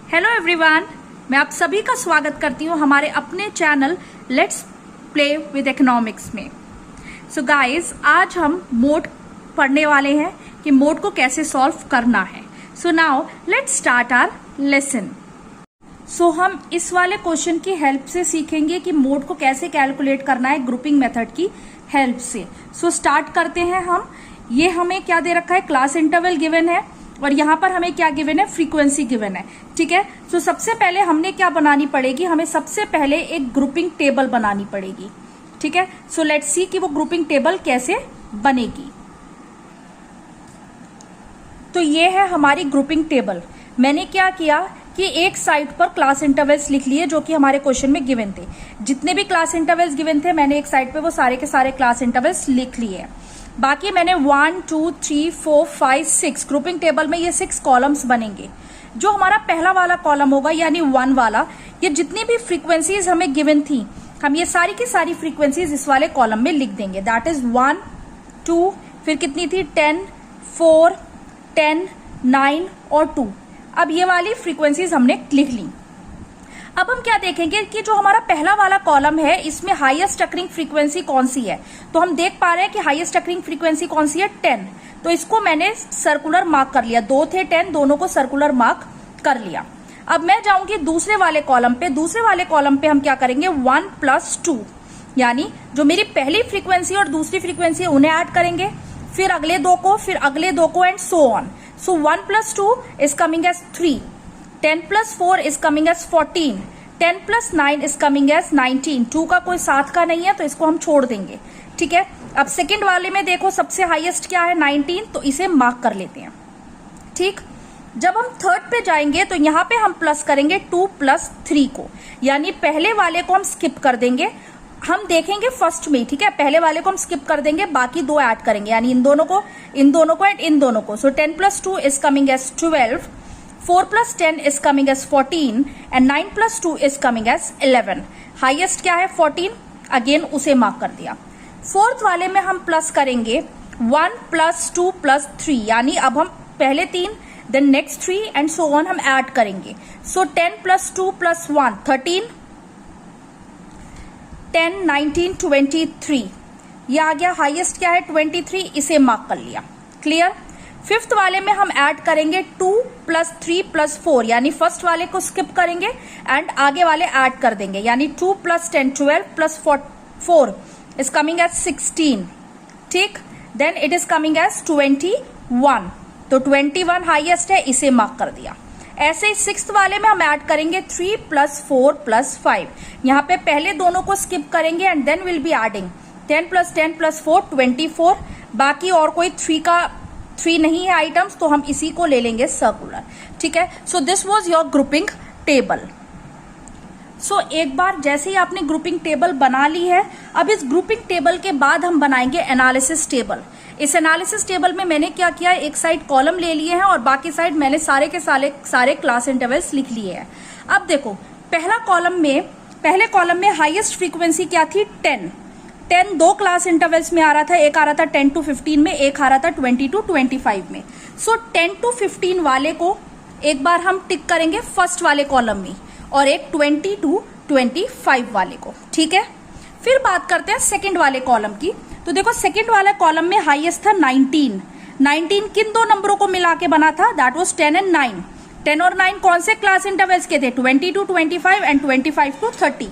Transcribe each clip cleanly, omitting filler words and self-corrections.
Hello everyone, मैं आप सभी का स्वागत करती हूँ हमारे अपने channel let's play with economics में। सो गाइस, आज हम मोड पढ़ने वाले हैं कि मोड को कैसे सॉल्व करना है। So now let's start our lesson. So हम इस वाले क्वेश्चन की हेल्प से सीखेंगे कि मोड को कैसे कैलकुलेट करना है ग्रुपिंग मेथड की हेल्प से। सो स्टार्ट करते हैं हम। ये हमें क्या दे रखा है, क्लास इंटरवल गिवन है और यहाँ पर हमें क्या गिवन है, फ्रीक्वेंसी गिवन है। ठीक है, तो सबसे पहले हमने क्या बनानी पड़ेगी, हमें सबसे पहले एक ग्रुपिंग टेबल बनानी पड़ेगी। ठीक है, सो लेट्स सी कि वो ग्रुपिंग टेबल कैसे बनेगी। तो ये है हमारी ग्रुपिंग टेबल। मैंने क्या किया कि एक साइड पर क्लास इंटरवल्स लिख लिए जो कि हमारे क्वेश्चन में गिवन थे। जितने भी क्लास इंटरवल्स गिवन थे मैंने एक साइड पे वो सारे के सारे क्लास इंटरवल्स लिख लिए। बाकी मैंने 1 2 3 4 5 6 ग्रुपिंग टेबल में ये 6 कॉलम्स बनेंगे। जो हमारा पहला वाला कॉलम होगा यानी 1 वाला, ये जितनी भी फ्रीक्वेंसीज हमें गिवन थी हम ये सारी की सारी फ्रीक्वेंसीज इस वाले कॉलम में लिख देंगे। दैट इज 1 2, फिर कितनी थी 10 4 10 9 और 2। अब ये वाली फ्रीक्वेंसीज हमने लिख ली। अब हम क्या देखेंगे कि जो हमारा पहला वाला कॉलम है इसमें हाईएस्ट अकरिंग फ्रीक्वेंसी कौन सी है। तो हम देख पा रहे हैं कि हाईएस्ट अकरिंग फ्रीक्वेंसी कौन सी है, 10। तो इसको मैंने सर्कुलर मार्क कर लिया, 2 थे 10, दोनों को सर्कुलर मार्क कर लिया। अब मैं जाऊंगी दूसरे वाले कॉलम पे। दूसरे वाले कॉलम पे हम क्या करेंगे, 1 + 2, यानी जो मेरी पहली फ्रीक्वेंसी और दूसरी फ्रीक्वेंसी है उन्हें ऐड करेंगे, फिर अगले दो को, फिर अगले दो को, and so on. So 1 + 2 is coming as 3, 10 + 4 is coming as 14, 10 + 9 is coming as 19। 2 का कोई साथ का नहीं है तो इसको हम छोड़ देंगे। ठीक है, अब सेकंड वाले में देखो सबसे हाईएस्ट क्या है, 19, तो इसे मार्क कर लेते हैं। ठीक, जब हम थर्ड पे जाएंगे तो यहाँ पे हम प्लस करेंगे 2 + 3 को, यानी पहले वाले को हम स्किप कर देंगे। हम देखेंगे फर्स्ट में, ठीक है, पहले वाले को हम स्किप कर देंगे, बाकी दो ऐड करेंगे, यानी इन दोनों को एंड इन दोनों को। सो 10 + 2 is coming as 12, 4 + 10 is coming as 14 and 9 + 2 is coming as 11। Highest क्या है 14, अगेन उसे मार्क कर दिया। फोर्थ वाले में हम प्लस करेंगे 1 + 2 + 3, यानी अब हम पहले 3 then next 3 and so on हम ऐड करेंगे। सो 10 + 2 + 1 13, 10 19 23, ये आ गया। हाईएस्ट क्या है 23, इसे मार्क कर लिया। क्लियर। फिफ्थ वाले में हम ऐड करेंगे 2 + 3 + 4, यानी फर्स्ट वाले को स्किप करेंगे एंड आगे वाले ऐड कर देंगे, यानी 2 + 10 12 + 4 इज कमिंग एज 16। ठीक, then it is coming as 21, तो 21 हाईएस्ट है, इसे मार्क कर दिया। ऐसे ही सिक्स्थ वाले में हम ऐड करेंगे 3 + 4 + 5, यहाँ पे पहले दोनों को स्किप करेंगे and then will be adding 10 + 10 + 4 24। बाकी और कोई 3 नहीं है आइटम्स, तो हम इसी को ले लेंगे सर्कुलर। ठीक है, so this was your grouping table. So एक बार जैसे ही आपने ग्रुपिंग टेबल बना ली है, अब इस ग्रुपिंग टेबल के बाद हम बनाएंगे एनालिसिस टेबल। इस एनालिसिस टेबल में मैंने क्या किया, एक साइड कॉलम ले लिए हैं और बाकी साइड मैंने सारे के सारे क्लास इंटरवल्स लिख लिए हैं। अब देखो पहले कॉलम में हाईएस्ट फ्रीक्वेंसी क्या थी, 10 दो क्लास इंटरवल्स में आ रहा था, एक आ रहा था 10 to 15 में, एक आ रहा था 20 to 25 में। सो 10 to 15 वाले को एक बार हम टिक करेंगे फर्स्ट वाले कॉलम में और एक 20 to 25 वाले को। ठीक है, फिर बात करते हैं सेकंड वाले कॉलम की। तो देखो सेकंड वाले कॉलम में हाईएस्ट था 19 किन दो नंबरों को मिला के बना था, दैट वाज 10 and 9। 10 और 9 कौन से क्लास इंटरवल्स के थे, 20 to 25 एंड 25 to 30।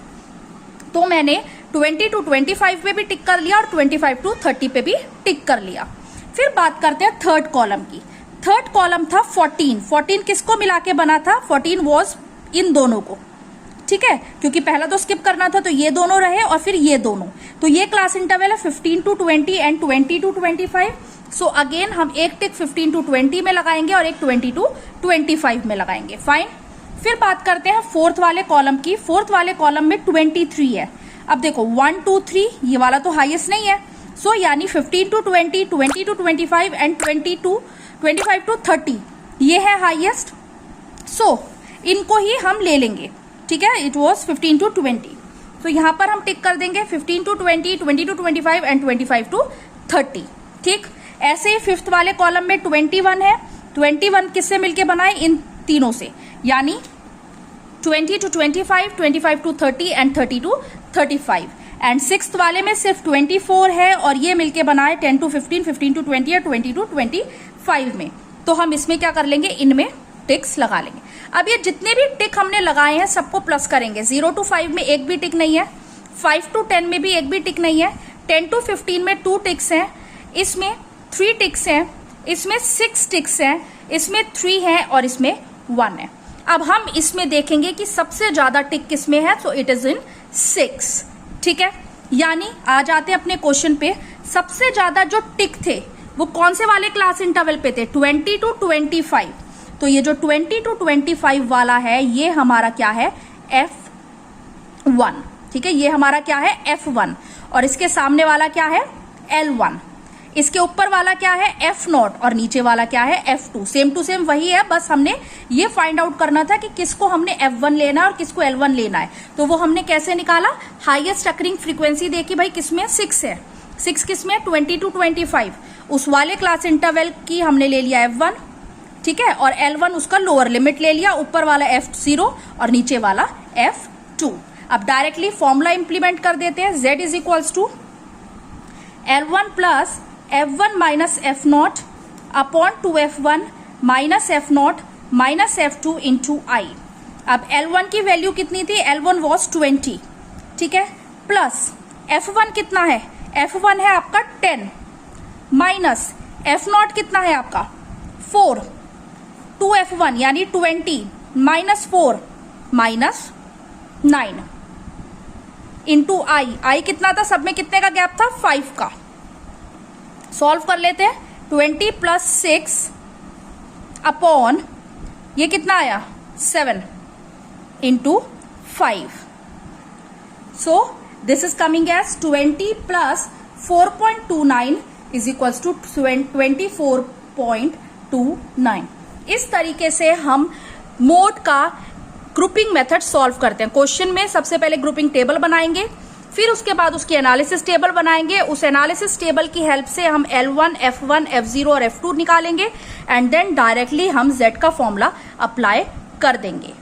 तो मैंने 20 to 25 पे भी टिक कर लिया और 25 to 30 पे भी टिक कर लिया। फिर बात करते हैं थर्ड कॉलम की। थर्ड कॉलम था 14 किसको मिला के बना था, 14 वॉज इन दोनों को। ठीक है, क्योंकि पहला तो स्किप करना था तो ये दोनों रहे और फिर ये दोनों, तो ये क्लास इंटरवल है 15 to 20 and 20 to 25। So again हम एक टिक 15 to 20 में लगाएंगे और एक 20 to 25 में लगाएंगे। फाइन। फिर बात करते हैं फोर्थ वाले कॉलम की। फोर्थ वाले कॉलम में 23 है। अब देखो 1 2 3 ये वाला तो हाईएस्ट नहीं है, सो यानी 15 to 20 20 to 25 एंड 25 to 30 ये है हाईएस्ट। सो इनको ही हम ले लेंगे। ठीक है, इट वॉज 15 to 20, तो यहाँ पर हम टिक कर देंगे 15 to 20 20 to 25 एंड 25 to 30। ठीक, ऐसे ही फिफ्थ वाले कॉलम में 21 है। 21 किससे मिलके बनाए, इन तीनों से, यानी 20 to 25, 25 to 30 and 30 to 35। And sixth वाले में सिर्फ 24 है और ये मिलके बना है 10 to 15, 15 to 20 या 20 to 25 में। तो हम इसमें क्या कर लेंगे, इनमें टिक्स लगा लेंगे। अब ये जितने भी टिक हमने लगाए हैं सबको प्लस करेंगे। 0 to 5 में एक भी टिक नहीं है, 5 to 10 में भी एक भी टिक नहीं है, 10 to 15 में 2 टिक्स हैं, इसमें 3 टिक्स हैं, इसमें 6 टिक्स हैं, इसमें 3 है और इसमें 1 है। अब हम इसमें देखेंगे कि सबसे ज्यादा टिक किसमें है, सो इट इज इन 6। ठीक है, यानी आ जाते हैं अपने क्वेश्चन पे। सबसे ज्यादा जो टिक थे वो कौन से वाले क्लास इंटरवल पे थे, 20 to 25। तो ये जो 20 to 25 वाला है ये हमारा क्या है, F1। ठीक है, ये हमारा क्या है, F1। और इसके सामने वाला क्या है, L1। इसके ऊपर वाला क्या है, F0 और नीचे वाला क्या है, F2। सेम टू सेम वही है, बस हमने ये फाइंड आउट करना था कि किसको हमने F1 लेना है और किसको L1 लेना है। तो वो हमने कैसे निकाला, हाईएस्ट अकरिंग फ्रीक्वेंसी देखी भाई किसमें, 6 है। 6 किसमें, 20 to 25। उस वाले क्लास इंटरवल की हमने ले लिया F1, ठीक है, और L1 उसका लोअर लिमिट ले लिया, ऊपर वाला F0 और नीचे वाला F2। अब डायरेक्टली फॉर्मूला इंप्लीमेंट कर देते हैं। Z is equals to L1 plus F1 minus F0 upon 2F1 minus F0 minus F2 into I. अब L1 की वैल्यू कितनी थी, L1 वॉज 20, ठीक है, प्लस F1 कितना है, F1 है आपका 10 माइनस F0 कितना है आपका 4, 2F1 यानी 20 माइनस 4 माइनस 9 इंटू आई कितना था, सब में कितने का गैप था, 5 का। सॉल्व कर लेते हैं। 20 प्लस 6 अपॉन ये कितना आया, 7 into 5। So this is coming as 20 plus 4.29 is equals to 24.29। इस तरीके से हम मोड का ग्रुपिंग मेथड सॉल्व करते हैं। क्वेश्चन में सबसे पहले ग्रुपिंग टेबल बनाएंगे, फिर उसके बाद उसकी एनालिसिस टेबल बनाएंगे। उस एनालिसिस टेबल की हेल्प से हम L1, F1, F0 और F2 निकालेंगे एंड देन डायरेक्टली हम Z का फॉर्मूला अप्लाई कर देंगे।